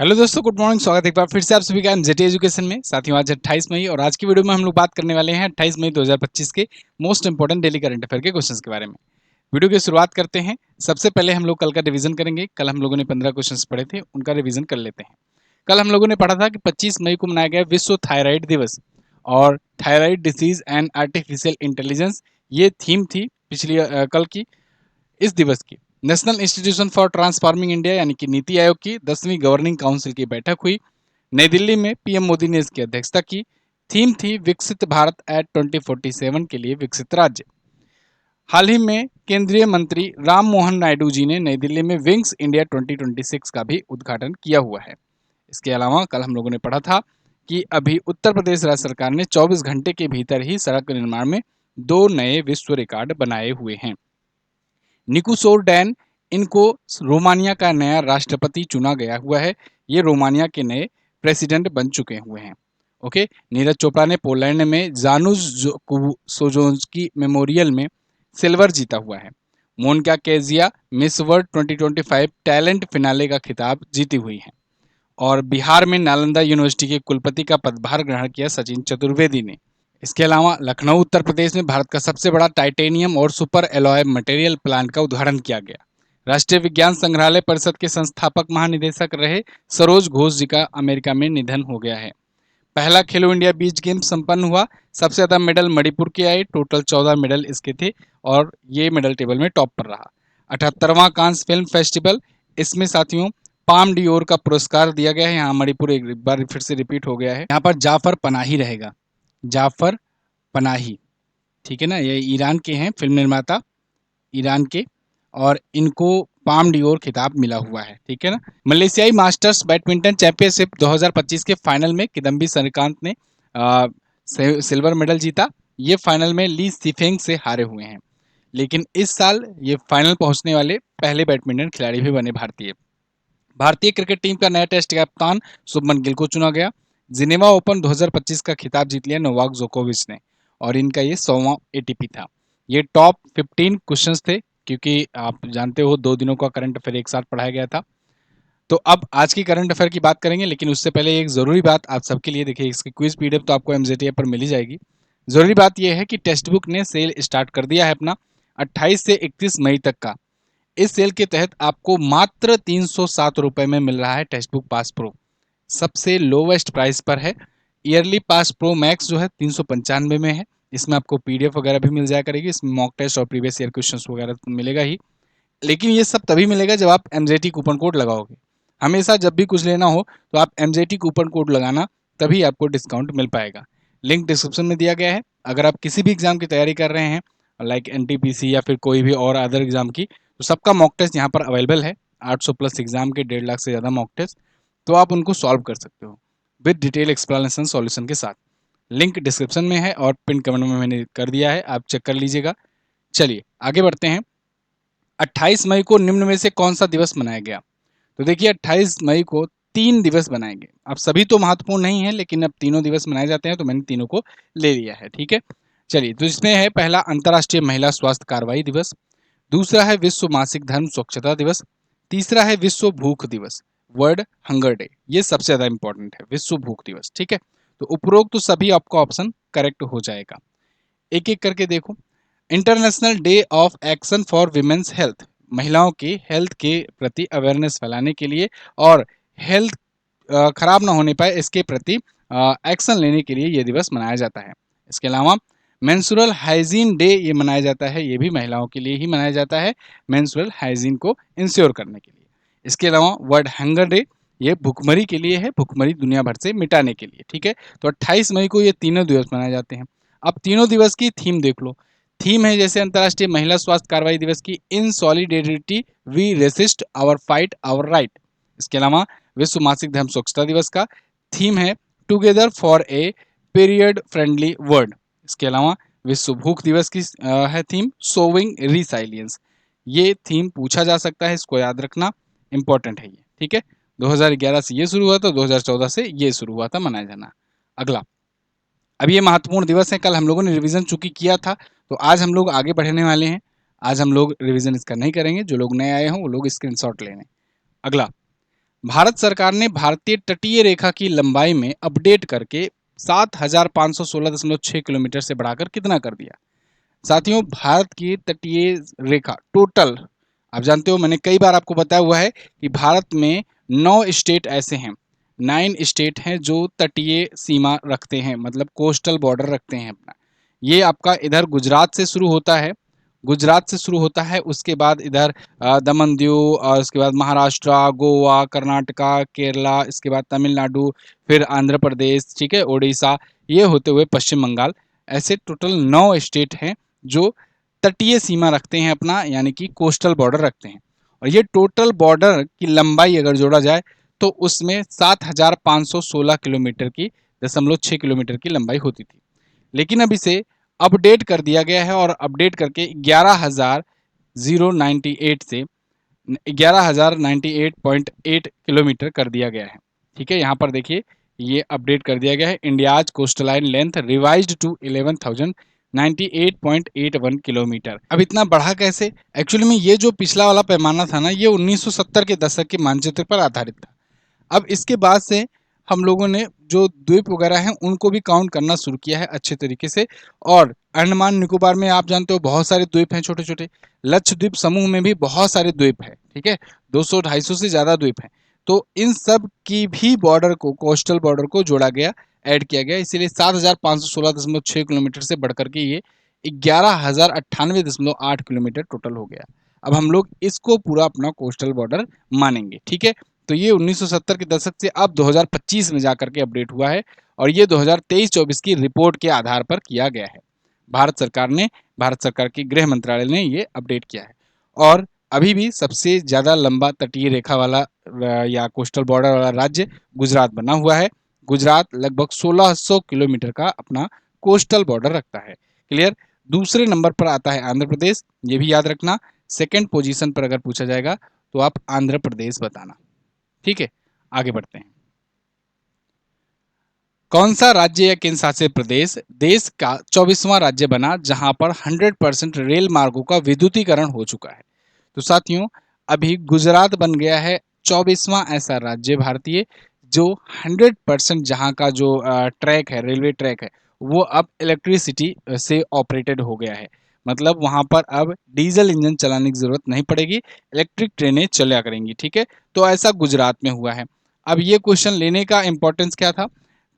Hello दोस्तों, good morning. स्वागत है एक बार फिर से आप सभी का एमजेटी एजुकेशन में। साथियों, आज 28 मई और आज की वीडियो में हम लोग बात करने वाले हैं 28 मई 2025 के most important daily current affair के क्वेश्चंस के बारे में। वीडियो की शुरुआत करते हैं। सबसे पहले हम लोग कल का रिवीजन करेंगे। कल हम लोगों ने 15 क्वेश्चंस पढ़े थे, उनका रिवीजन कर लेते हैं। कल हम लोगों ने पढ़ा था कि 25 मई को मनाया गया विश्व थायराइड दिवस और thyroid disease and artificial intelligence, ये थीम थी पिछली कल की इस दिवस की। National institution for transforming India यानी कि नीति आयोग की 10वीं गवर्निंग काउंसिल की बैठक हुई नई दिल्ली में। पीएम मोदी ने इसकी अध्यक्षता की। थीम थी विकसित भारत एट 2047 के लिए विकसित राज्य। हाल ही में केंद्रीय मंत्री राम मोहन नायडू जी ने नई दिल्ली में विंग्स इंडिया 2026 का भी उद्घाटन किया हुआ है। इसके अलावा कल हम लोगों ने पढ़ा था कि अभी उत्तर प्रदेश राज्य सरकार ने 24 घंटे के भीतर ही सड़क निर्माण में 2 नए विश्व रिकॉर्ड बनाए हुए हैं। निकोसोर डैन, इनको रोमानिया का नया राष्ट्रपति चुना गया हुआ है। ये रोमानिया के नए प्रेसिडेंट बन चुके हुए हैं। ओके। नीरज चोपड़ा ने पोलैंड में जानुस सोजोंस्की मेमोरियल में सिल्वर जीता हुआ है। Monica Kezia Miss World 2025 talent finale का खिताब जीती हुई हैं। और बिहार में नालंदा यूनिवर्सिटी के कुलपति का पदभार ग्रहण किया सचिन चतुर्वेदी ने। इसके अलावा लखनऊ उत्तर प्रदेश में भारत का सबसे बड़ा टाइटेनियम और सुपर एलॉय मटेरियल प्लांट का उद्घाटन किया गया। राष्ट्रीय विज्ञान संग्रहालय परिषद के संस्थापक महानिदेशक रहे सरोज घोष जी का अमेरिका में निधन हो गया है। पहला खेलो इंडिया बीच गेम संपन्न हुआ। सबसे ज्यादा मेडल मणिपुर के आए, टोटल 14 मेडल इसके थे और ये मेडल टेबल में टॉप पर रहा। 78वां कांस फिल्म फेस्टिवल, इसमें साथियों पाम डियोर का पुरस्कार दिया गया है। यहाँ मणिपुर एक बार फिर से रिपीट हो गया है। यहाँ पर जाफर पनाही रहेगा, जाफर पनाही, ठीक है ना। ये ईरान के हैं, फिल्म निर्माता ईरान के, और इनको पाम डियोर खिताब मिला हुआ है, ठीक है ना। मलेशियाई मास्टर्स बैडमिंटन चैंपियनशिप 2025 के फाइनल में किदम्बी श्रीकांत ने सिल्वर मेडल जीता। ये फाइनल में ली सिफेंग से हारे हुए हैं, लेकिन इस साल ये फाइनल पहुंचने वाले पहले बैडमिंटन खिलाड़ी भी बने भारतीय। भारतीय क्रिकेट टीम का नया टेस्ट कप्तान शुभमन गिल को चुना गया। जिनेवा ओपन 2025 का खिताब जीत लिया नोवाक जोकोविच ने और इनका ये 100वां एटीपी था। ये टॉप 15 क्वेश्चंस थे, क्योंकि आप जानते हो 2 दिनों का करंट अफेयर एक साथ पढ़ाया गया था। तो अब आज की करंट अफेयर की बात करेंगे, लेकिन उससे पहले एक जरूरी बात आप सबके लिए। देखिए, इसकी क्विज पीडीएफ तो आपको एमजेटीए पर मिल ही जाएगी। जरूरी बात यह है कि टेक्स्ट बुक ने सेल स्टार्ट कर दिया है अपना 28 से 31 मई तक का। इस सेल के तहत आपको मात्र 307 रुपए में मिल रहा है टेक्स्ट बुक पास प्रो, सबसे लोवेस्ट प्राइस पर है। ईयरली पास प्रो मैक्स जो है 395 में है। इसमें आपको पीडीएफ वगैरह भी मिल जाया करेगी, इसमें मॉक टेस्ट और प्रीवियस ईयर क्वेश्चंस वगैरह तो मिलेगा ही। लेकिन ये सब तभी मिलेगा जब आप एमजेटी कूपन कोड लगाओगे। हमेशा जब भी कुछ लेना हो तो आप एमजेटी कूपन कोड लगाना, तभी आपको डिस्काउंट मिल पाएगा। लिंक डिस्क्रिप्शन में दिया गया है। अगर आप किसी भी एग्जाम की तैयारी कर रहे हैं, लाइक एनटीपीसी या फिर कोई भी और अदर एग्जाम की, तो सबका मॉक टेस्ट यहाँ पर अवेलेबल है। 800 प्लस एग्जाम के 1.5 लाख से ज़्यादा मॉक टेस्ट, तो आप उनको सॉल्व कर सकते हो विद डिटेल एक्सप्लेनेशन सॉल्यूशन के साथ। लिंक डिस्क्रिप्शन में है और पिन कमेंट में मैंने कर दिया है, आप चेक कर लीजिएगा। चलिए आगे बढ़ते हैं। 28 मई को निम्न में से कौन सा दिवस मनाया गया? तो देखिए, 28 मई को 3 दिवस बनाए गए। अब सभी तो महत्वपूर्ण नहीं है, लेकिन अब तीनों दिवस मनाए जाते हैं, तो मैंने तीनों को ले लिया है, ठीक है। चलिए, तो इसमें है पहला अंतर्राष्ट्रीय महिला स्वास्थ्य कार्रवाई दिवस, दूसरा है विश्व मासिक धर्म स्वच्छता दिवस, तीसरा है विश्व भूख दिवस, वर्ल्ड हंगर डे। ये सबसे ज्यादा इंपॉर्टेंट है, विश्व भूख दिवस, ठीक है। तो उपरोक्त तो सभी आपका ऑप्शन करेक्ट हो जाएगा। एक एक करके देखो। International day of action for women's health, महिलाओं की हेल्थ के प्रति अवेयरनेस फैलाने के लिए और हेल्थ खराब ना होने पाए इसके प्रति एक्शन लेने के लिए ये दिवस मनाया जाता है। इसके अलावा मेंस्ट्रुअल हाइजीन डे ये मनाया जाता है, ये भी महिलाओं के लिए ही मनाया जाता है, मेंस्ट्रुअल हाइजीन को इंश्योर करने के लिए। इसके अलावा वर्ल्ड हंगर डे, ये भुखमरी के लिए है, भुखमरी दुनिया भर से मिटाने के लिए, ठीक है। तो 28 मई को ये तीनों दिवस मनाए जाते हैं। अब तीनों दिवस की थीम देख लो। थीम है जैसे अंतर्राष्ट्रीय महिला स्वास्थ्य कार्रवाई दिवस की in solidarity we resist our fight our right. इसके अलावा विश्व मासिक धर्म स्वच्छता दिवस का थीम है together for a period friendly world. इसके अलावा विश्व भूख दिवस की है थीम सोविंग रिसाइलियंस। ये थीम पूछा जा सकता है, इसको याद रखना, इंपॉर्टेंट है ये, ठीक है। 2011 से ये शुरू हुआ था, 2014 से ये शुरू हुआ था मनाया जाना। अगला, अब ये महत्वपूर्ण दिवस है, कल हम लोगों ने रिवीजन चूंकि किया था, तो आज हम लोग आगे बढ़ने वाले हैं। आज हम लोग रिवीजन इसका नहीं करेंगे, जो लोग नए आए हों वो लोग स्क्रीनशॉट ले लें। अगला, भारत सरकार ने भारतीय तटीय रेखा की लंबाई में अपडेट करके 7,516.6 किलोमीटर से बढ़ाकर कितना कर दिया? साथियों, भारत की तटीय रेखा टोटल, आप जानते हो मैंने कई बार आपको बताया हुआ है कि भारत में 9 स्टेट ऐसे हैं, 9 स्टेट हैं जो तटीय सीमा रखते हैं, मतलब कोस्टल बॉर्डर रखते हैं अपना। ये आपका इधर गुजरात से शुरू होता है, गुजरात से शुरू होता है, उसके बाद इधर दमन दीव, और उसके बाद महाराष्ट्र, गोवा, कर्नाटका, केरला, इसके बाद तमिलनाडु, फिर आंध्र प्रदेश, ठीक है, उड़ीसा, ये होते हुए पश्चिम बंगाल। ऐसे टोटल 9 स्टेट हैं जो तटीय सीमा रखते हैं अपना, यानी कि कोस्टल बॉर्डर रखते हैं। और ये टोटल बॉर्डर की लंबाई अगर जोड़ा जाए तो उसमें 7,516 किलोमीटर की 0.6 किलोमीटर की लंबाई होती थी। लेकिन अब इसे अपडेट कर दिया गया है, और अपडेट करके 11,098 से 11,098.8 किलोमीटर कर दिया गया है। ठीक है, यहाँ पर देखिए ये अपडेट कर दिया गया है। India's coastal line length revised to 11,098.81 kilometre. अब इतना बढ़ा कैसे? एक्चुअली में ये जो पिछला वाला पैमाना था ना, ये 1970 के दशक के मानचित्र पर आधारित था। अब इसके बाद से हम लोगों ने जो द्वीप वगैरह हैं उनको भी काउंट करना शुरू किया है अच्छे तरीके से। और अंडमान निकोबार में आप जानते हो बहुत सारे द्वीप हैं छोटे छोटे, लक्षद्वीप समूह में भी बहुत सारे द्वीप हैं, ठीक है, 200-250 से ज़्यादा द्वीप हैं। तो इन सब की भी बॉर्डर को, कोस्टल बॉर्डर को जोड़ा गया, ऐड किया गया, इसीलिए 7,516.6 किलोमीटर से बढ़कर के ये 11,098.8 किलोमीटर टोटल हो गया। अब हम लोग इसको पूरा अपना कोस्टल बॉर्डर मानेंगे, ठीक है। तो ये 1970 के दशक से अब 2025 में जाकर के अपडेट हुआ है, और ये 2023-24 की रिपोर्ट के आधार पर किया गया है। भारत सरकार के गृह मंत्रालय ने ये अपडेट किया है। और अभी भी सबसे ज़्यादा लंबा तटीय रेखा वाला या कोस्टल बॉर्डर वाला राज्य गुजरात बना हुआ है। गुजरात लगभग 1600 किलोमीटर का अपना कोस्टल बॉर्डर रखता है। क्लियर? दूसरे नंबर पर आता है आंध्र प्रदेश, ये भी याद रखना। सेकंड पोजीशन पर अगर पूछा जाएगा तो आप आंध्र प्रदेश बताना। ठीक है, आगे बढ़ते हैं। कौन सा राज्य या केंद्र शासित प्रदेश देश का 24वां राज्य बना जहां पर 100% रेल मार्गों का विद्युतीकरण हो चुका है? तो साथियों, अभी गुजरात बन गया है 24वां ऐसा राज्य भारतीय जो 100% जहां का जो ट्रैक है, रेलवे ट्रैक है, वो अब इलेक्ट्रिसिटी से ऑपरेटेड हो गया है। मतलब वहां पर अब डीजल इंजन चलाने की जरूरत नहीं पड़ेगी, इलेक्ट्रिक ट्रेनें चला करेंगी। ठीक है, तो ऐसा गुजरात में हुआ है। अब ये क्वेश्चन लेने का इंपॉर्टेंस क्या था?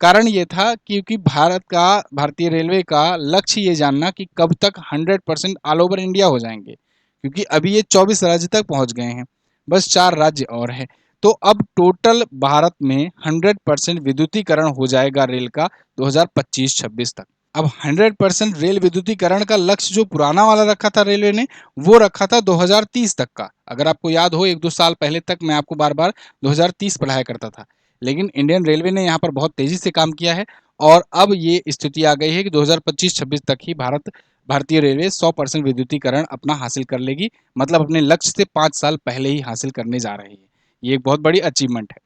कारण ये था क्योंकि भारतीय रेलवे का लक्ष्य ये जानना कि कब तक 100% ऑल ओवर इंडिया हो जाएंगे, क्योंकि अभी ये 24 राज्य तक पहुंच गए हैं, बस 4 राज्य और हैं। तो अब टोटल भारत में 100% विद्युतीकरण हो जाएगा रेल का 2025-26 तक। अब 100% रेल विद्युतीकरण का लक्ष्य जो पुराना वाला रखा था रेलवे ने, वो रखा था 2030 तक का। अगर आपको याद हो, 1-2 साल पहले तक मैं आपको बार बार 2030 पढ़ाया करता था, लेकिन इंडियन रेलवे ने यहाँ पर बहुत तेजी से काम किया है, और अब ये स्थिति आ गई है कि 2025-26 तक ही भारतीय रेलवे 100% विद्युतीकरण अपना हासिल कर लेगी। मतलब अपने लक्ष्य से 5 साल पहले ही हासिल करने जा रही है। ये एक बहुत बड़ी अचीवमेंट है।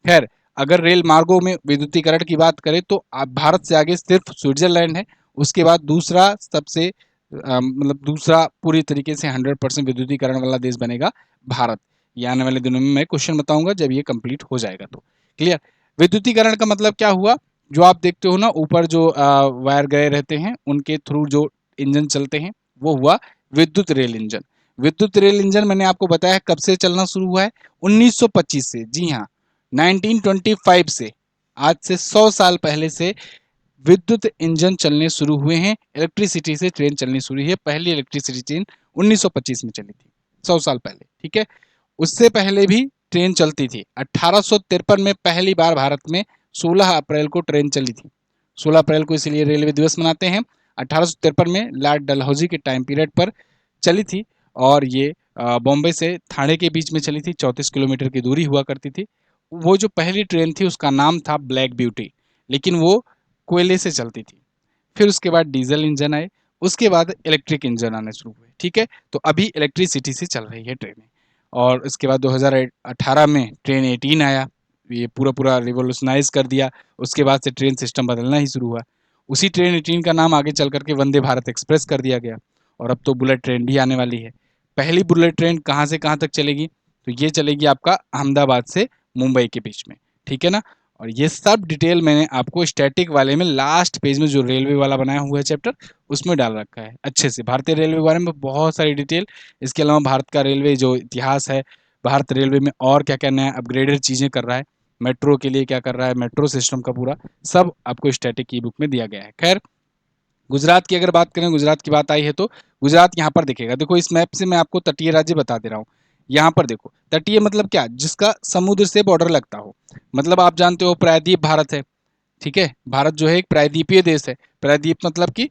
खैर, अगर रेल मार्गों में विद्युतीकरण की बात करें तो भारत से आगे सिर्फ स्विट्जरलैंड है। उसके बाद दूसरा सबसे मतलब दूसरा पूरी तरीके से 100% विद्युतीकरण वाला देश बनेगा भारत। ये आने वाले दिनों में मैं क्वेश्चन बताऊंगा जब ये कंप्लीट हो जाएगा तो। क्लियर? विद्युतीकरण का मतलब क्या हुआ? जो आप देखते हो ना ऊपर जो वायर गए रहते हैं उनके थ्रू जो इंजन चलते हैं, वो हुआ विद्युत रेल इंजन। विद्युत रेल इंजन मैंने आपको बताया कब से चलना शुरू हुआ है? 1925 से। जी हाँ, 1925 से, आज से 100 साल पहले से विद्युत इंजन चलने शुरू हुए हैं, इलेक्ट्रिसिटी से ट्रेन चलनी शुरू हुई है। पहली इलेक्ट्रिसिटी ट्रेन 1925 में चली थी, 100 साल पहले। ठीक है, उससे पहले भी ट्रेन चलती थी। 1853 में पहली बार भारत में 16 अप्रैल को ट्रेन चली थी। 16 अप्रैल को इसीलिए रेलवे दिवस मनाते हैं। 1853 में लॉर्ड डलहौजी के टाइम पीरियड पर चली थी, और ये बॉम्बे से ठाणे के बीच में चली थी। 34 किलोमीटर की दूरी हुआ करती थी। वो जो पहली ट्रेन थी उसका नाम था ब्लैक ब्यूटी, लेकिन वो कोयले से चलती थी। फिर उसके बाद डीजल इंजन आए, उसके बाद इलेक्ट्रिक इंजन आने शुरू हुए। ठीक है, तो अभी इलेक्ट्रिसिटी से चल रही है ट्रेनें। और उसके बाद 2018 में ट्रेन 18 आया, ये पूरा पूरा रिवोल्यूशनाइज कर दिया। उसके बाद से ट्रेन सिस्टम बदलना ही शुरू हुआ। उसी ट्रेन 18 का नाम आगे चल करके वंदे भारत एक्सप्रेस कर दिया गया, और अब तो बुलेट ट्रेन भी आने वाली है। पहली बुलेट ट्रेन कहाँ से कहाँ तक चलेगी? तो ये चलेगी आपका अहमदाबाद से मुंबई के बीच में, ठीक है ना। और ये सब डिटेल मैंने आपको स्टैटिक वाले में लास्ट पेज में जो रेलवे वाला बनाया हुआ है चैप्टर, उसमें डाल रखा है अच्छे से। भारतीय रेलवे के बारे में बहुत सारी डिटेल, इसके अलावा भारत का रेलवे जो इतिहास है, भारत रेलवे में और क्या क्या नया अपग्रेडेड चीज़ें कर रहा है, मेट्रो के लिए क्या कर रहा है, मेट्रो सिस्टम का पूरा सब आपको स्टैटिक की बुक में दिया गया है। खैर, गुजरात की अगर बात करें, गुजरात की बात आई है तो गुजरात यहाँ पर दिखेगा। देखो इस मैप से मैं आपको तटीय राज्य बता दे रहा हूँ। यहाँ पर देखो, तटीय मतलब क्या, जिसका समुद्र से बॉर्डर लगता हो। मतलब आप जानते हो प्रायद्वीप भारत है, ठीक है। भारत जो है एक प्रायद्वीपीय देश है। प्रायद्वीप मतलब कि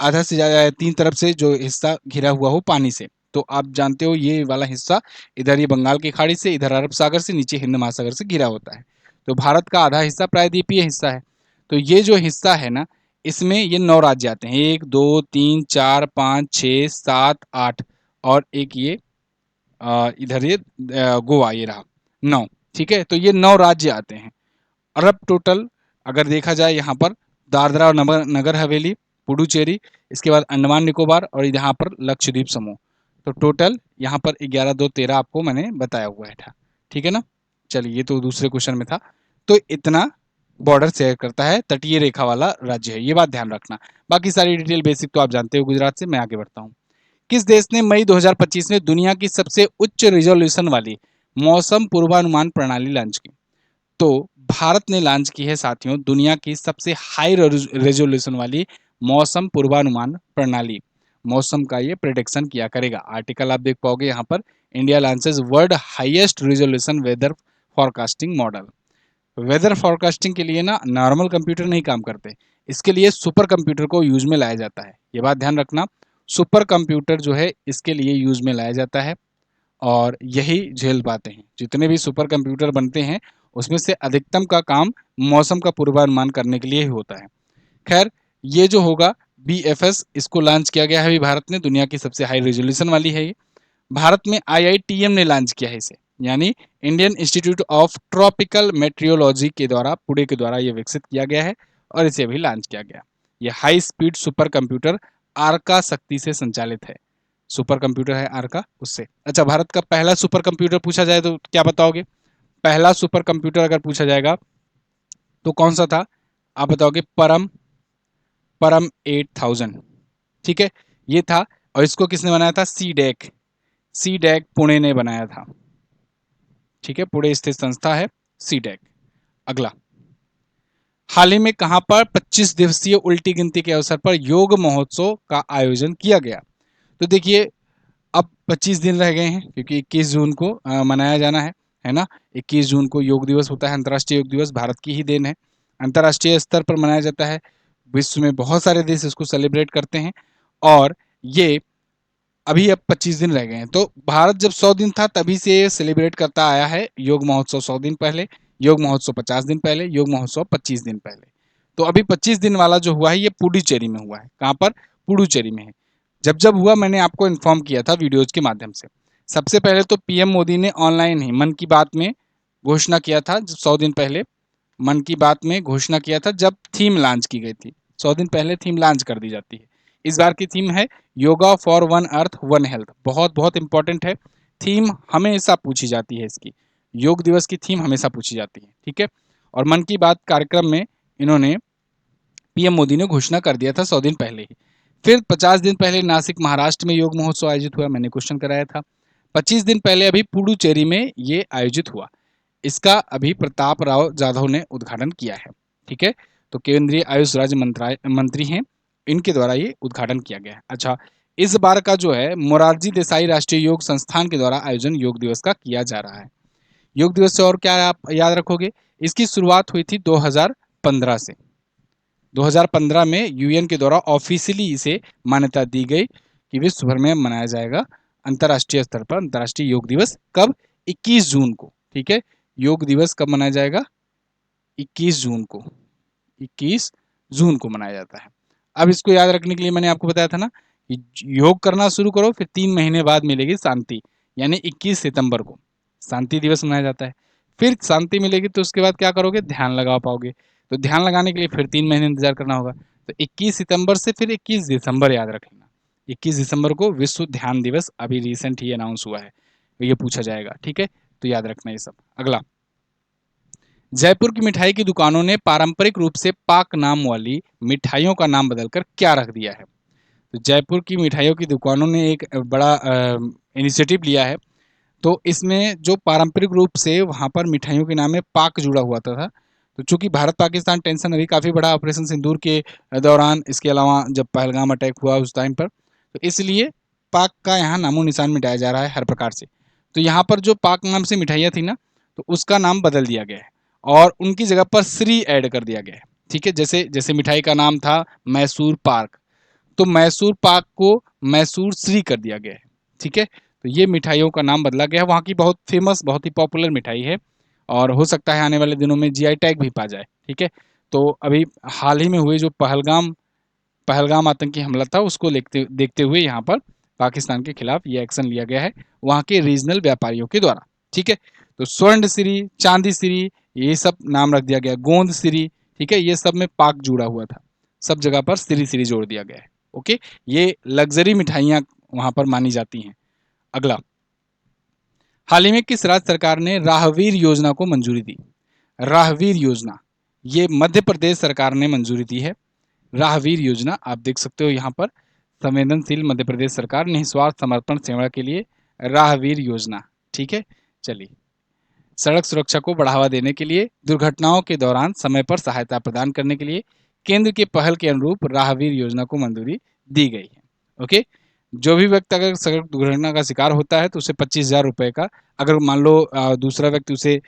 आधा से ज्यादा 3 तरफ से जो हिस्सा घिरा हुआ हो पानी से। तो आप जानते हो ये वाला हिस्सा, इधर ये बंगाल की खाड़ी से, इधर अरब सागर से, नीचे हिंद महासागर से घिरा होता है। तो भारत का आधा हिस्सा प्रायद्वीपीय हिस्सा है। तो ये जो हिस्सा है ना, इसमें ये 9 राज्य आते हैं, 1 2 3 4 5 6 7 8, और एक ये इधर ये गोवा, ये रहा 9, ठीक है। तो ये 9 राज्य आते हैं। और अब टोटल अगर देखा जाए यहाँ पर दादरा और नगर हवेली, पुडुचेरी, इसके बाद अंडमान निकोबार और यहाँ पर लक्षद्वीप समूह। तो टोटल यहाँ पर 11 2 13 आपको मैंने बताया हुआ है था, ठीक है ना। चलिए, ये तो दूसरे क्वेश्चन में था। तो इतना बॉर्डर शेयर करता है, तटीय रेखा वाला राज्य है, ये बात ध्यान रखना। बाकी सारी डिटेल बेसिक तो आप जानते हो गुजरात से। मैं आगे बढ़ता हूँ। किस देश ने मई 2025 में दुनिया की सबसे उच्च रिजोल्यूशन वाली मौसम पूर्वानुमान प्रणाली लॉन्च की? तो भारत ने लॉन्च की है साथियों दुनिया की सबसे हाई रेजोल्यूशन वाली मौसम पूर्वानुमान प्रणाली। मौसम का ये प्रिडिक्शन किया करेगा। आर्टिकल आप देख पाओगे यहाँ पर, India launches world highest resolution weather forecasting model. Weather forecasting के लिए ना नॉर्मल कंप्यूटर नहीं काम करते, इसके लिए सुपर कंप्यूटर को यूज में लाया जाता है। ये बात ध्यान रखना, सुपर कंप्यूटर जो है इसके लिए यूज में लाया जाता है। और यही झेल पाते हैं, जितने भी सुपर कंप्यूटर बनते हैं उसमें से अधिकतम का काम मौसम का पूर्वानुमान करने के लिए ही होता है। खैर, ये जो होगा BFS, इसको लॉन्च किया गया है अभी भारत ने, दुनिया की सबसे हाई रेजोल्यूशन वाली है ये। भारत में IITM ने लॉन्च किया है इसे, यानी Indian institute of tropical meteorology के द्वारा, पुणे के द्वारा ये विकसित किया गया है और इसे अभी लॉन्च किया गया। ये हाई स्पीड सुपर कंप्यूटर आर्का शक्ति से संचालित है। सुपर कंप्यूटर है आर्का, उससे। अच्छा, भारत का पहला सुपर कंप्यूटर पूछा जाए तो क्या बताओगे? पहला सुपर कंप्यूटर अगर पूछा जाएगा तो कौन सा था? आप बताओगे परम, परम 8000, ठीक है, ये था। और इसको किसने बनाया था? सीडेक, सीडेक पुणे ने बनाया था, ठीक है, पुणे स्थित संस्था है सीडेक। अगला, हाल ही में कहां पर 25 दिवसीय उल्टी गिनती के अवसर पर योग महोत्सव का आयोजन किया गया? तो देखिए, अब 25 दिन रह गए हैं क्योंकि 21 जून को मनाया जाना है ना। 21 जून को योग दिवस होता है, अंतर्राष्ट्रीय योग दिवस, भारत की ही देन है। अंतर्राष्ट्रीय स्तर पर मनाया जाता है, विश्व में बहुत सारे देश इसको सेलिब्रेट करते हैं। और ये अभी अब 25 दिन रह गए हैं। तो भारत जब 100 दिन था तभी से ये सेलिब्रेट करता आया है योग महोत्सव। 100 दिन पहले योग महोत्सव, 50 दिन पहले योग महोत्सव, 25 दिन पहले। तो अभी 25 दिन वाला जो हुआ है ये पुडुचेरी में हुआ है। कहाँ पर? पुडुचेरी में है। जब जब हुआ मैंने आपको इन्फॉर्म किया था वीडियोज के माध्यम से। सबसे पहले तो PM मोदी ने ऑनलाइन ही मन की बात में घोषणा किया था, 100 दिन पहले मन की बात में घोषणा किया था जब थीम लॉन्च की गई थी। 100 दिन पहले थीम लॉन्च कर दी जाती है। इस बार की थीम है yoga for one earth one health. बहुत बहुत इंपॉर्टेंट है, थीम हमेशा पूछी जाती है इसकी। योग दिवस की थीम हमेशा पूछी जाती है, ठीक है। और मन की बात कार्यक्रम में इन्होंने, PM मोदी ने घोषणा कर दिया था 100 दिन पहले ही। फिर 50 दिन पहले नासिक महाराष्ट्र में योग महोत्सव आयोजित हुआ, मैंने क्वेश्चन कराया था। 25 दिन पहले अभी पुडुचेरी में ये आयोजित हुआ। इसका अभी प्रताप राव जाधव ने उद्घाटन किया है, ठीक है। तो केंद्रीय आयुष राज्य मंत्री हैं, इनके द्वारा ये उद्घाटन किया गया है। अच्छा, इस बार का जो है मोरारजी देसाई राष्ट्रीय योग संस्थान के द्वारा आयोजन योग दिवस का किया जा रहा है। योग दिवस से और क्या आप याद रखोगे? इसकी शुरुआत हुई थी 2015 से। 2015 में UN के द्वारा ऑफिशियली इसे मान्यता दी गई कि विश्व भर में मनाया जाएगा अंतर्राष्ट्रीय स्तर पर अंतर्राष्ट्रीय योग दिवस। कब? 21 जून को, ठीक है। योग दिवस कब मनाया जाएगा? 21 जून को, 21 जून को मनाया जाता है। अब इसको याद रखने के लिए मैंने आपको बताया था ना कि योग करना शुरू करो, फिर 3 महीने बाद मिलेगी शांति, यानी 21 सितंबर को शांति दिवस मनाया जाता है। फिर शांति मिलेगी तो उसके बाद क्या करोगे? ध्यान लगा पाओगे। तो ध्यान लगाने के लिए फिर 3 महीने इंतजार करना होगा। तो 21 सितंबर से फिर 21 दिसंबर याद रख लेना। 21 दिसंबर को विश्व ध्यान दिवस अभी रिसेंट ही अनाउंस हुआ है, तो ये पूछा जाएगा, ठीक है। तो याद रखना ये सब। अगला, जयपुर की मिठाई की दुकानों ने पारंपरिक रूप से पाक नाम वाली मिठाइयों का नाम बदलकर क्या रख दिया है? तो जयपुर की मिठाइयों की दुकानों ने एक बड़ा इनिशिएटिव लिया है। तो इसमें जो पारंपरिक रूप से वहाँ पर मिठाइयों के नाम में पाक जुड़ा हुआ था। तो चूंकि भारत पाकिस्तान टेंशन अभी काफ़ी बड़ा ऑपरेशन सिंदूर के दौरान, इसके अलावा जब पहलगाम अटैक हुआ उस टाइम पर, तो इसलिए पाक का यहाँ नामो निशान मिटाया जा रहा है हर प्रकार से। तो यहाँ पर जो पाक नाम से मिठाइयाँ थी ना, तो उसका नाम बदल दिया गया है और उनकी जगह पर श्री ऐड कर दिया गया है। ठीक है, जैसे जैसे मिठाई का नाम था मैसूर पाक, तो मैसूर पाक को मैसूर श्री कर दिया गया है। ठीक है, तो ये मिठाइयों का नाम बदला गया है। वहाँ की बहुत फेमस, बहुत ही पॉपुलर मिठाई है और हो सकता है आने वाले दिनों में जीआई टैग भी पा जाए। ठीक है, तो अभी हाल ही में हुए जो पहलगाम पहलगाम आतंकी हमला था, उसको देखते हुए यहाँ पर पाकिस्तान के खिलाफ ये एक्शन लिया गया है वहाँ के रीजनल व्यापारियों के द्वारा। ठीक है, तो स्वर्ण श्री, चांदी श्री, ये सब नाम रख दिया गया, गोंद श्री। ठीक है, ये सब में पाक जुड़ा हुआ था, सब जगह पर श्री श्री जोड़ दिया गया है। ओके, ये लग्जरी मिठाइयाँ वहाँ पर मानी जाती हैं। अगला, हाल ही में किस राज्य सरकार ने राहवीर योजना को मंजूरी दी? राहवीर योजना, ये मध्य प्रदेश सरकार ने मंजूरी दी है। राहवीर योजना आप देख सकते हो यहाँ पर, संवेदनशील मध्य प्रदेश सरकार निस्वार्थ समर्पण सेवा के लिए राहवीर योजना। ठीक है, चलिए, सड़क सुरक्षा को बढ़ावा देने के लिए दुर्घटनाओं के दौरान समय पर सहायता प्रदान करने के लिए केंद्र के पहल के अनुरूप राहवीर योजना को मंजूरी दी गई है। ओके, जो भी व्यक्ति अगर सड़क दुर्घटना का शिकार होता है तो उसे 25,000 रुपए का, अगर मान लो दूसरा व्यक्ति उसे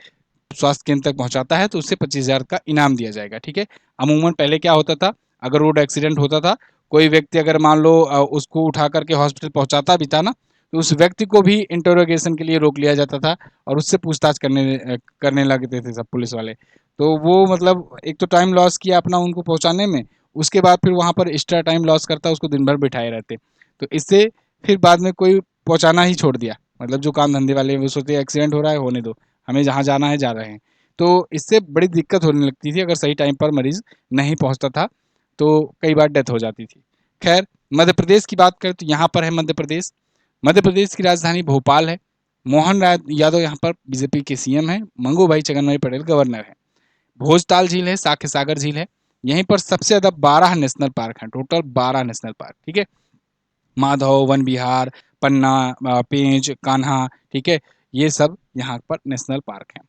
स्वास्थ्य केंद्र तक पहुंचाता है तो उससे 25,000 का इनाम दिया जाएगा। ठीक है, अमूमन पहले क्या होता था, अगर रोड एक्सीडेंट होता था, कोई व्यक्ति अगर मान लो उसको उठा करके हॉस्पिटल पहुंचाता भी था ना, तो उस व्यक्ति को भी इंटरोगेशन के लिए रोक लिया जाता था और उससे पूछताछ करने लगते थे सब पुलिस वाले। तो वो मतलब एक तो टाइम लॉस किया अपना उनको पहुंचाने में, उसके बाद फिर वहां पर एक्स्ट्रा टाइम लॉस करता, उसको दिन भर बिठाए रहते। तो इससे फिर बाद में कोई पहुंचाना ही छोड़ दिया, मतलब जो काम धंधे वाले वो सोचते एक्सीडेंट हो रहा है होने दो, हमें जहाँ जाना है जा रहे हैं। तो इससे बड़ी दिक्कत होने लगती थी, अगर सही टाइम पर मरीज नहीं पहुंचता था तो कई बार डेथ हो जाती थी। खैर, मध्य प्रदेश की बात करें तो यहाँ पर है मध्य प्रदेश। मध्य प्रदेश की राजधानी भोपाल है। मोहन यादव यहाँ पर बीजेपी के सीएम है। मंगू भाई छगन भाई पटेल गवर्नर है। भोजताल झील है, साखे सागर झील है। यहीं पर सबसे ज्यादा 12 नेशनल पार्क हैं, टोटल 12 नेशनल पार्क। ठीक है, माधव, वन विहार, पन्ना, पेंच, कान्हा, ठीक है, ये सब यहाँ पर नेशनल पार्क हैं।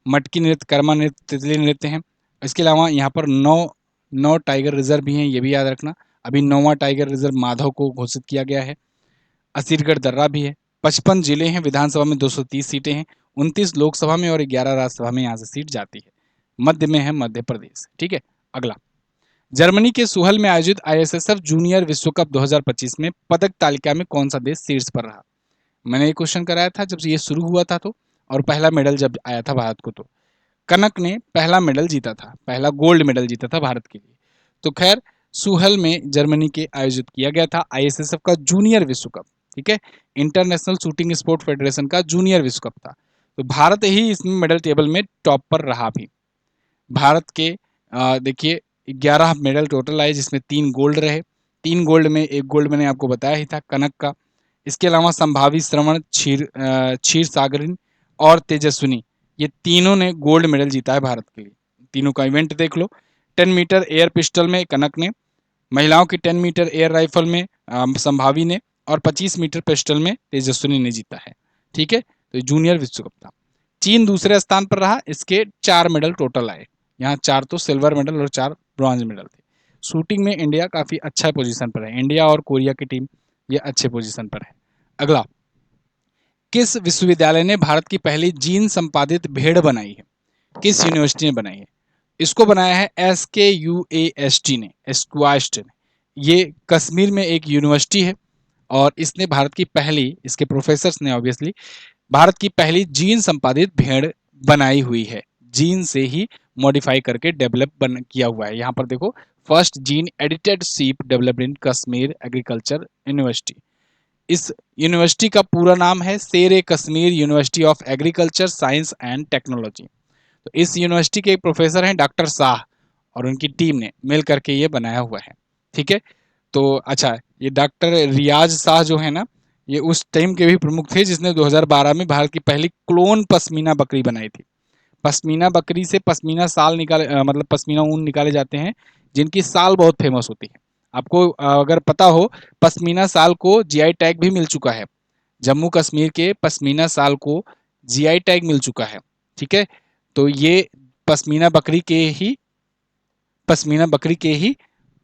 मटकी नृत्य, कर्मा नृत्य, तितली नृत्य हैं। इसके अलावा यहाँ पर नौ नौ टाइगर रिजर्व भी हैं, ये भी याद रखना। अभी 9वां टाइगर रिजर्व माधव को घोषित किया गया है। असीरगढ़ दर्रा भी है। 55 जिले हैं, विधानसभा में 230 सीटें हैं, 29 लोकसभा में और 11 राज्यसभा में यहाँ से सीट जाती है। मध्य में है मध्य प्रदेश। ठीक है, अगला, जर्मनी के सुहल में आयोजित आईएसएसएफ जूनियर विश्व कप 2025 में पदक तालिका में कौन सा देश शीर्ष पर रहा? मैंने ये क्वेश्चन कराया था जब ये शुरू हुआ था, तो और पहला मेडल जब आया था भारत को, तो कनक ने पहला मेडल जीता था, पहला गोल्ड मेडल जीता था भारत के लिए। तो खैर, सुहल में जर्मनी के आयोजित किया गया था आईएसएसएफ का जूनियर विश्व कप। ठीक है, इंटरनेशनल शूटिंग स्पोर्ट फेडरेशन का जूनियर विश्व कप था। तो भारत ही इसमें मेडल टेबल में टॉप पर रहा भी। भारत के देखिए 11 मेडल टोटल आए, जिसमें 3 गोल्ड रहे। 3 गोल्ड में एक गोल्ड मैंने आपको बताया ही था कनक का। इसके अलावा संभावी, श्रवण, क्षीर सागरिन और तेजस्विनी, ये तीनों ने गोल्ड मेडल जीता है भारत के लिए। तीनों का इवेंट देख लो। 10 मीटर एयर पिस्टल में कनक ने, महिलाओं की 10 मीटर एयर राइफल में संभावी ने और 25 मीटर पिस्टल में तेजस्विनी ने जीता है। ठीक है, तो जूनियर विश्व कप था। चीन दूसरे स्थान पर रहा, इसके 4 मेडल टोटल आए। यहाँ 4 तो सिल्वर मेडल और 4 ब्रॉन्ज मेडल थे। शूटिंग में इंडिया काफी अच्छा पोजीशन पर है, इंडिया और कोरिया की टीम ये अच्छे पोजीशन पर है। अगला, किस विश्वविद्यालय ने भारत की पहली जीन संपादित भेड़ बनाई है? किस यूनिवर्सिटी ने बनाई है? इसको बनाया है SKUAST ने, स्क्वास्ट ने। ये कश्मीर में एक यूनिवर्सिटी है और इसने भारत की पहली, इसके प्रोफेसर्स ने ऑब्वियसली भारत की पहली जीन संपादित भेड़ बनाई हुई है। जीन से ही मॉडिफाई करके डेवलप किया हुआ है। यहाँ पर देखो, first gene edited sheep developed in Kashmir agriculture university. इस यूनिवर्सिटी का पूरा नाम है Sher e Kashmir university of agriculture science and technology. तो इस यूनिवर्सिटी के एक प्रोफेसर हैं डॉक्टर शाह और उनकी टीम ने मिल करके ये बनाया हुआ है। ठीक है, तो अच्छा, ये डॉक्टर रियाज शाह जो है ना, ये उस टाइम के भी प्रमुख थे जिसने 2012 में भारत की पहली क्लोन पश्मीना बकरी बनाई थी। पश्मीना बकरी से पश्मीना साल निकाले मतलब पश्मीना ऊन निकाले जाते हैं, जिनकी साल बहुत फेमस होती है। आपको अगर पता हो, पश्मीना साल को जीआई टैग भी मिल चुका है। जम्मू कश्मीर के पश्मीना साल को जीआई टैग मिल चुका है। ठीक है, तो ये पश्मीना बकरी के ही पश्मीना बकरी के ही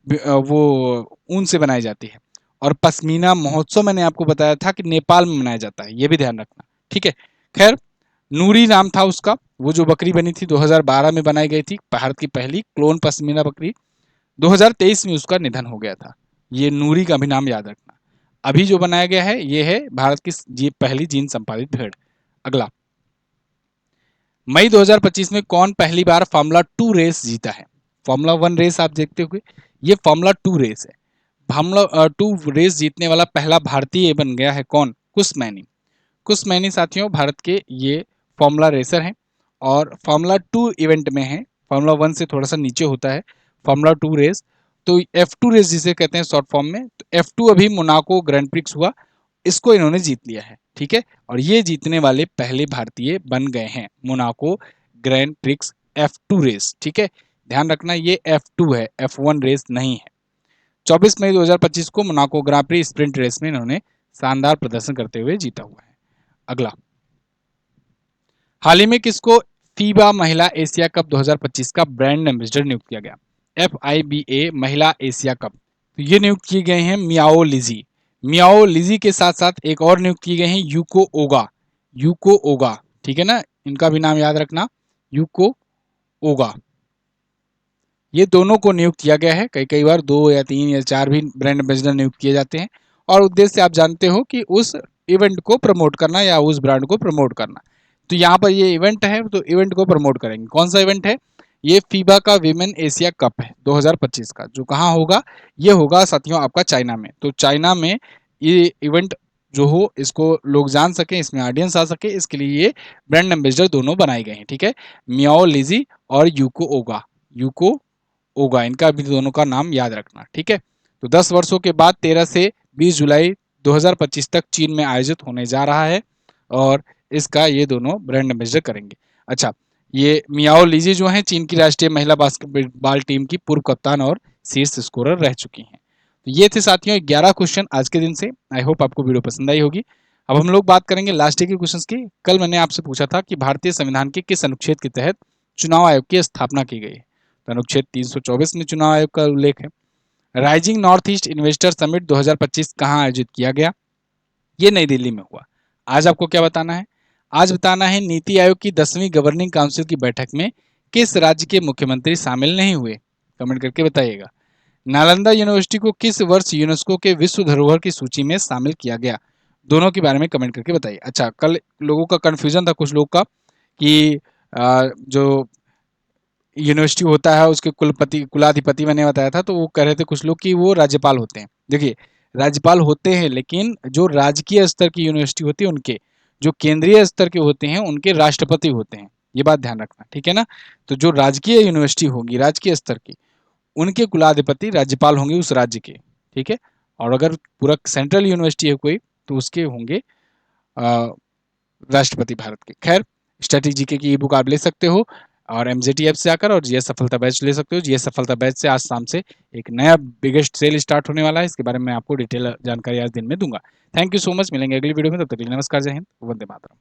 वो ऊन से बनाई जाती है। और पश्मीना महोत्सव मैंने आपको बताया था कि नेपाल में मनाया जाता है, ये भी ध्यान रखना। ठीक है, खैर नूरी नाम था उसका, वो जो बकरी बनी थी 2012 में बनाई गई थी, भारत की पहली क्लोन पश्मीना बकरी। 2023 में उसका निधन हो गया था। ये नूरी का भी नाम याद रखना। अभी जो बनाया गया है ये है भारत की ये पहली जीन संपादित भेड़। अगला, मई 2025 में कौन पहली बार फार्मूला 2 रेस जीता है? फार्मूला 1 रेस आप देखते हुए, ये फार्मूला 2 रेस है। फार्मूला 2 रेस जीतने वाला पहला भारतीय बन गया है कौन? कुश मैनी। कुश मैनी साथियों भारत के ये फार्मूला रेसर हैं और फार्मूला 2 इवेंट में है। फार्मूला 1 से थोड़ा सा नीचे होता है फार्मूला 2 रेस। तो F2 रेस जिसे कहते हैं शॉर्ट फॉर्म में, तो F2 अभी मोनाको ग्रैंड प्रिक्स हुआ, इसको इन्होंने जीत लिया है। ठीक है, और ये जीतने वाले पहले भारतीय बन गए हैं, Monaco grand prix F2 race. ठीक है, ध्यान रखना ये F2 है, F1 रेस नहीं है। 24 मई 2025 को मोनाको ग्रां प्री स्प्रिंट रेस में इन्होंने शानदार प्रदर्शन करते हुए जीता हुआ है। अगला, हाल ही में किसको फीबा महिला एशिया कप 2025 का ब्रांड एम्बेसडर नियुक्त किया गया? FIBA महिला एशिया कप, तो ये नियुक्त किए गए हैं मियाओ लिजी। मियाओ लिजी के साथ साथ एक और नियुक्त किए गए हैं यूको ओगा। यूको ओगा, ठीक है ना, इनका भी नाम याद रखना, यूको ओगा। ये दोनों को नियुक्त किया गया है। कई कई बार 2 या 3 या 4 भी ब्रांड एम्बेसडर नियुक्त किए जाते हैं और उद्देश्य आप जानते हो कि उस इवेंट को प्रमोट करना या उस ब्रांड को प्रमोट करना। तो यहाँ पर ये इवेंट है तो इवेंट को प्रमोट करेंगे। कौन सा इवेंट है? ये फीबा का विमेन एशिया कप है 2025 का, जो कहाँ होगा? ये होगा साथियों आपका चाइना में। तो चाइना में ये इवेंट जो हो, इसको लोग जान सकें, इसमें ऑडियंस आ सके, इसके लिए ये ब्रांड एम्बेसडर दोनों बनाए गए हैं। ठीक है, मियाओ लिजी और यूको ओगा। यूको ओगा, इनका भी दोनों का नाम याद रखना। ठीक है, तो 10 वर्षों के बाद 13 से 20 जुलाई 2025 तक चीन में आयोजित होने जा रहा है और इसका ये दोनों ब्रांड एम्बेसडर करेंगे। अच्छा, ये मियाओ लीजी जो हैं चीन की राष्ट्रीय महिला बास्केटबॉल टीम की पूर्व कप्तान और शीर्ष स्कोरर रह चुकी हैं। तो ये थे साथियों 11 क्वेश्चन आज के दिन से। आई होप आपको वीडियो पसंद आई होगी। अब हम लोग बात करेंगे लास्ट डे के क्वेश्चन की। कल मैंने आपसे पूछा था कि भारतीय संविधान के किस अनुच्छेद के तहत चुनाव आयोग की स्थापना की गई है? तो अनुच्छेद 324 में चुनाव आयोग का उल्लेख है। Rising north east investor summit 2025 कहाँ आयोजित किया गया? ये नई दिल्ली में हुआ। आज आपको क्या बताना है? आज बताना है नीति आयोग की 10वीं गवर्निंग काउंसिल की बैठक में किस राज्य के मुख्यमंत्री शामिल नहीं हुए? कमेंट करके बताइएगा। नालंदा यूनिवर्सिटी को किस वर्ष यूनेस्को के विश्व धरोहर की सूची में शामिल किया गया? दोनों के बारे में कमेंट करके बताइए। अच्छा, कल लोगों का कंफ्यूजन था कुछ लोग का कि जो यूनिवर्सिटी होता है उसके कुलपति कुलाधिपति मैंने बताया था, तो वो कह रहे थे कुछ लोग कि वो राज्यपाल होते हैं। देखिए, राज्यपाल होते हैं लेकिन जो राजकीय स्तर की यूनिवर्सिटी होती है उनके, जो केंद्रीय स्तर के होते हैं उनके राष्ट्रपति होते हैं। ये बात ध्यान रखना, ठीक है ना। तो जो राजकीय यूनिवर्सिटी होगी राजकीय स्तर की, उनके कुलाधिपति राज्यपाल होंगे उस राज्य के। ठीक है, और अगर पूरा सेंट्रल यूनिवर्सिटी है कोई तो उसके होंगे राष्ट्रपति भारत के। खैर, स्ट्रेटेजी की ई बुक आप ले सकते हो और एमजेटी ऐप से आकर, और जीएस सफलता बैच ले सकते हो। जीएस सफलता बैच से आज शाम से एक नया बिगेस्ट सेल स्टार्ट होने वाला है, इसके बारे में मैं आपको डिटेल जानकारी आज दिन में दूंगा। थैंक यू सो मच, मिलेंगे अगली वीडियो में, तब तक के लिए नमस्कार, जय हिंद, वंदे मातरम।